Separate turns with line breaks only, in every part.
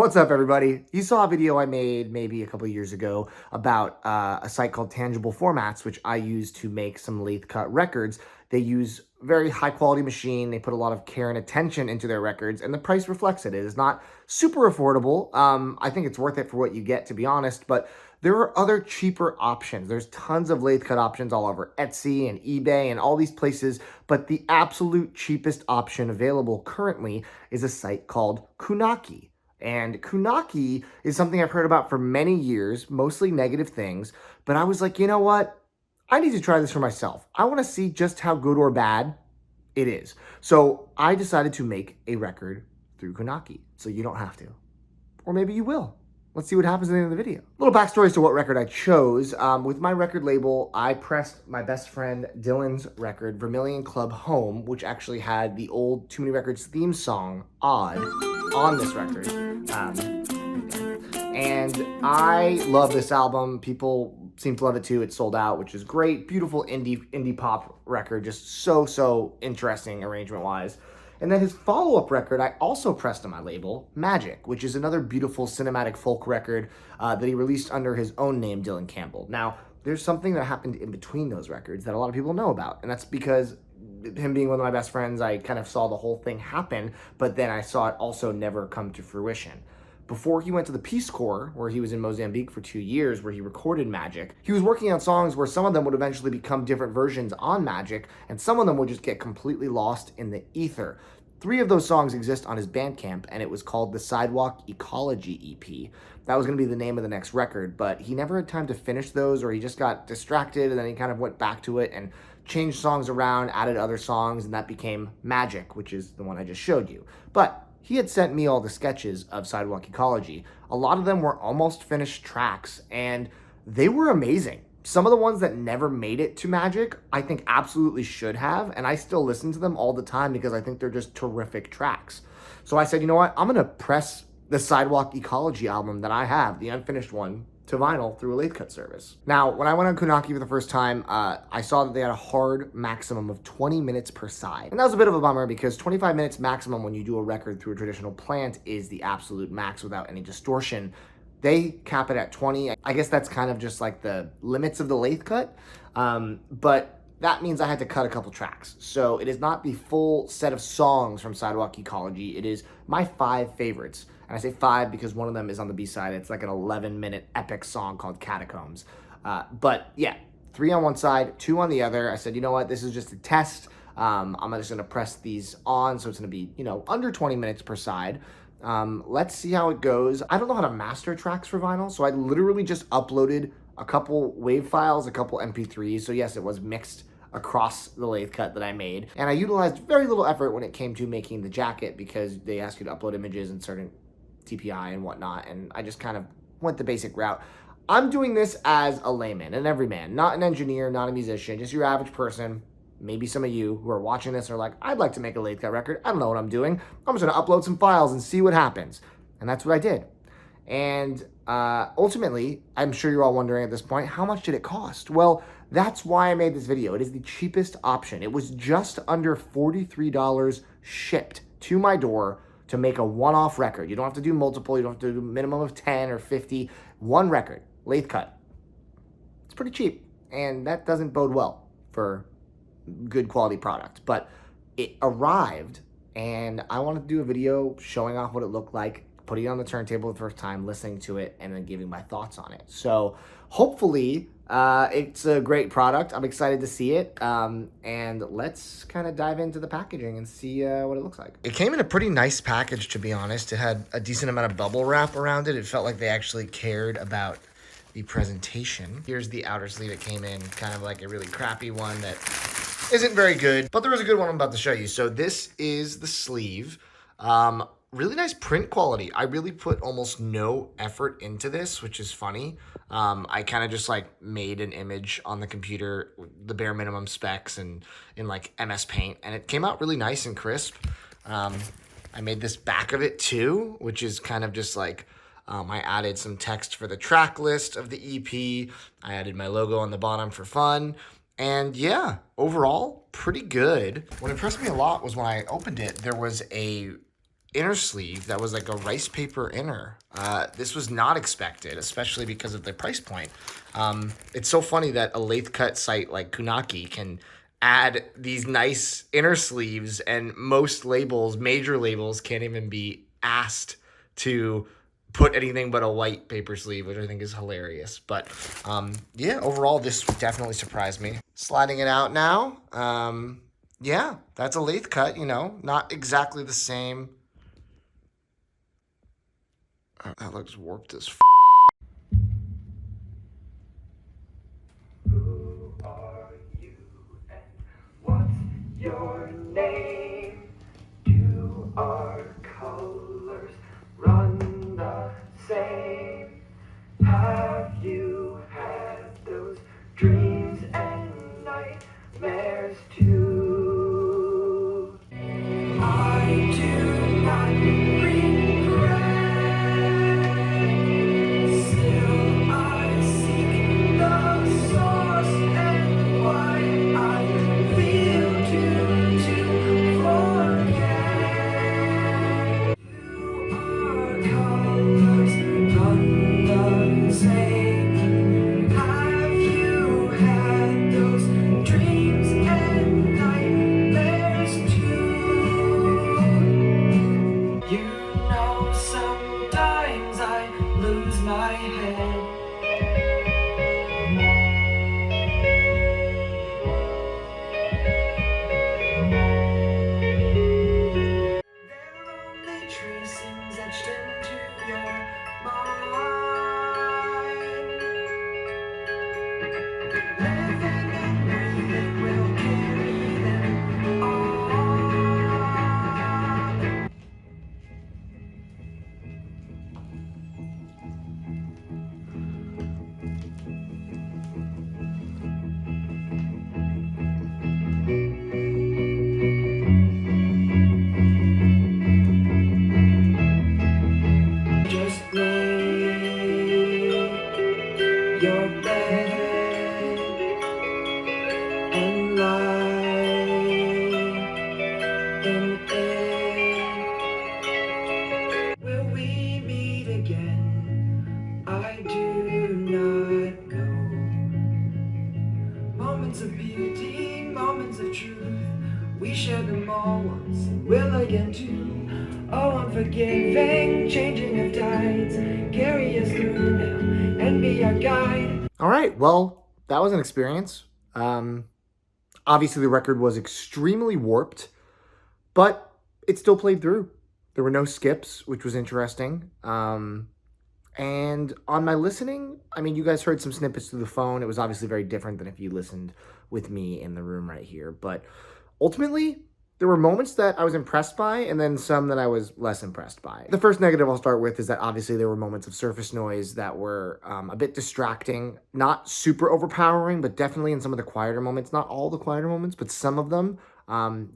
What's up, everybody? You saw a video I made maybe a couple years ago about a site called Tangible Formats, which I use to make some lathe cut records. They use very high quality machine. They put a lot of care and attention into their records, and the price reflects it. It is not super affordable. I think it's worth it for what you get, to be honest, but there are other cheaper options. There's tons of lathe cut options all over Etsy and eBay and all these places, but the absolute cheapest option available currently is a site called Kunaki. And Kunaki is something I've heard about for many years, mostly negative things, but I was like, you know what? I need to try this for myself. I want to see just how good or bad it is. So I decided to make a record through Kunaki, so you don't have to. Or maybe you will. Let's see what happens at the end of the video. Little backstory as to what record I chose. With my record label, I pressed my best friend Dylan's record, Vermilion Club Home, which actually had the old Too Many Records theme song, Odd, on this record. And I love this album. People seem to love it too. It's sold out, which is great. Beautiful indie pop record, just so interesting arrangement-wise. And then his follow-up record, I also pressed on my label, Magic, which is another beautiful cinematic folk record that he released under his own name, Dylan Campbell. Now, there's something that happened in between those records that a lot of people know about, and that's because him being one of my best friends, I kind of saw the whole thing happen, but then I saw it also never come to fruition. Before he went to the Peace Corps, where he was in Mozambique for 2 years, where he recorded Magic, he was working on songs where some of them would eventually become different versions on Magic, and some of them would just get completely lost in the ether. 3 of those songs exist on his Bandcamp, and it was called the Sidewalk Ecology EP. That was going to be the name of the next record, but he never had time to finish those, or he just got distracted, and then he kind of went back to it and changed songs around, added other songs, and that became Magic, which is the one I just showed you. But he had sent me all the sketches of Sidewalk Ecology. A lot of them were almost finished tracks, and they were amazing. Some of the ones that never made it to Magic, I think absolutely should have, and I still listen to them all the time because I think they're just terrific tracks. So I said, you know what, I'm gonna press the Sidewalk Ecology album that I have, the unfinished one, to vinyl through a lathe cut service. Now, when I went on Kunaki for the first time, I saw that they had a hard maximum of 20 minutes per side. And that was a bit of a bummer because 25 minutes maximum when you do a record through a traditional plant is the absolute max without any distortion. They cap it at 20. I guess that's kind of just like the limits of the lathe cut. But that means I had to cut a couple tracks. So it is not the full set of songs from Sidewalk Ecology. It is my 5 favorites. And I say 5 because one of them is on the B-side. It's like an 11-minute epic song called Catacombs. But yeah, 3 on one side, 2 on the other. I said, you know what, this is just a test. I'm just gonna press these on, so it's gonna be, under 20 minutes per side. Let's see how it goes. I don't know how to master tracks for vinyl, so I literally just uploaded a couple WAV files, a couple MP3s. So yes, it was mixed across the lathe cut that I made. And I utilized very little effort when it came to making the jacket because they ask you to upload images and certain TPI and whatnot, and I just kind of went the basic route. I'm doing this as a layman, an everyman, not an engineer, not a musician, just your average person. Maybe some of you who are watching this are like, I'd like to make a lathe cut record. I don't know what I'm doing. I'm just gonna upload some files and see what happens. And that's what I did. And ultimately, I'm sure you're all wondering at this point, how much did it cost? Well, that's why I made this video. It is the cheapest option. It was just under $43 shipped to my door to make a one-off record. You don't have to do multiple. You don't have to do a minimum of 10 or 50. One record, lathe cut. It's pretty cheap, and that doesn't bode well for good quality product. But it arrived, and I wanted to do a video showing off what it looked like, putting it on the turntable the first time, listening to it, and then giving my thoughts on it. So hopefully it's a great product. I'm excited to see it. And let's kind of dive into the packaging and see what it looks like. It came in a pretty nice package, to be honest. It had a decent amount of bubble wrap around it. It felt like they actually cared about the presentation. Here's the outer sleeve it came in, kind of like a really crappy one that isn't very good, but there is a good one I'm about to show you. So this is the sleeve. Really nice print quality. I really put almost no effort into this, which is funny. I kind of just like made an image on the computer, the bare minimum specs and in like MS Paint, and it came out really nice and crisp. I made this back of it too, which is kind of just like, I added some text for the track list of the EP. I added my logo on the bottom for fun. And yeah, overall, pretty good. What impressed me a lot was when I opened it, there was a inner sleeve that was like a rice paper inner. This was not expected, especially because of the price point. It's so funny that a lathe cut site like Kunaki can add these nice inner sleeves, and most labels, major labels, can't even be asked to put anything but a white paper sleeve, which I think is hilarious. But yeah, overall, this definitely surprised me. Sliding it out now. Yeah, that's a lathe cut, you know, not exactly the same. That looks warped as f. Who are you and what's your name? Do our colors run the same? Have you had those dreams and nightmares too? I do not regret. Still, I seek the source and why I feel to forget. Do our colors run the same? Have you had those dreams and nightmares too? You know, sometimes I lose my head. They're only tracings etched into your mind. Living and breathing will carry them on. Just make your bed and lie in it. Will we meet again? I do not know. Moments of beauty, moments of truth, we shared them all once and will again too. Oh, unforgiving, changing of tides, carry us through now and be our guide. All right, well, that was an experience. Obviously, the record was extremely warped, but it still played through. There were no skips, which was interesting. And on my listening, I mean, you guys heard some snippets through the phone. It was obviously very different than if you listened with me in the room right here. But ultimately, there were moments that I was impressed by and then some that I was less impressed by. The first negative I'll start with is that obviously there were moments of surface noise that were a bit distracting. Not super overpowering, but definitely in some of the quieter moments. Not all the quieter moments, but some of them.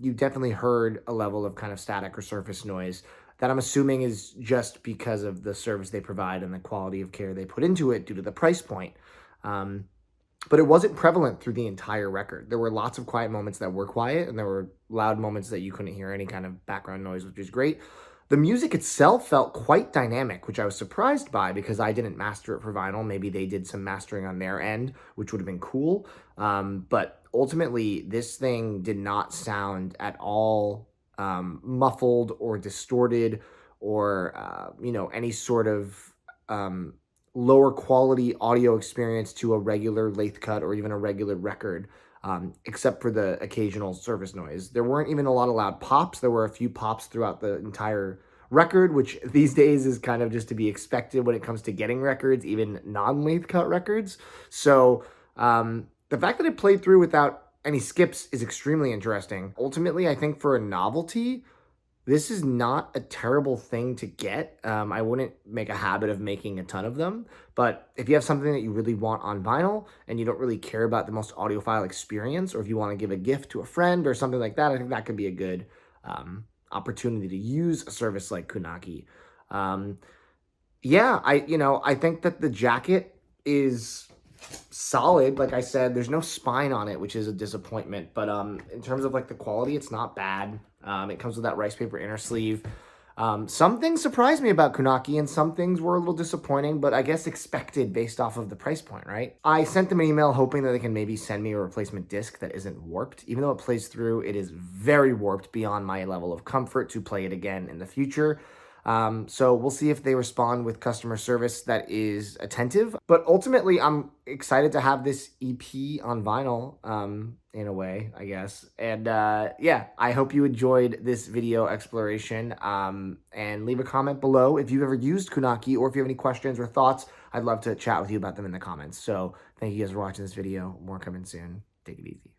You definitely heard a level of kind of static or surface noise that I'm assuming is just because of the service they provide and the quality of care they put into it due to the price point. But it wasn't prevalent through the entire record. There were lots of quiet moments that were quiet, and there were loud moments that you couldn't hear any kind of background noise, which is great. The music itself felt quite dynamic, which I was surprised by because I didn't master it for vinyl. Maybe they did some mastering on their end, which would have been cool. But ultimately, this thing did not sound at all muffled or distorted or, any sort of lower quality audio experience to a regular lathe cut or even a regular record, except for the occasional surface noise. There weren't even a lot of loud pops. There were a few pops throughout the entire record, which these days is kind of just to be expected when it comes to getting records, even non-lathe cut records. So the fact that it played through without any skips is extremely interesting. Ultimately, I think for a novelty, this is not a terrible thing to get. I wouldn't make a habit of making a ton of them, but if you have something that you really want on vinyl and you don't really care about the most audiophile experience, or if you want to give a gift to a friend or something like that, I think that could be a good opportunity to use a service like Kunaki. Yeah, I think that the jacket is solid. Like I said, there's no spine on it, which is a disappointment, but in terms of like the quality, it's not bad. It comes with that rice paper inner sleeve. Some things surprised me about Kunaki, and some things were a little disappointing, but I guess expected based off of the price point, right? I sent them an email hoping that they can maybe send me a replacement disc that isn't warped. Even though it plays through, it is very warped beyond my level of comfort to play it again in the future. So we'll see if they respond with customer service that is attentive. But ultimately, I'm excited to have this EP on vinyl, in a way, I guess. And yeah, I hope you enjoyed this video exploration. And leave a comment below if you've ever used Kunaki, or if you have any questions or thoughts. I'd love to chat with you about them in the comments. So thank you guys for watching this video. More coming soon. Take it easy.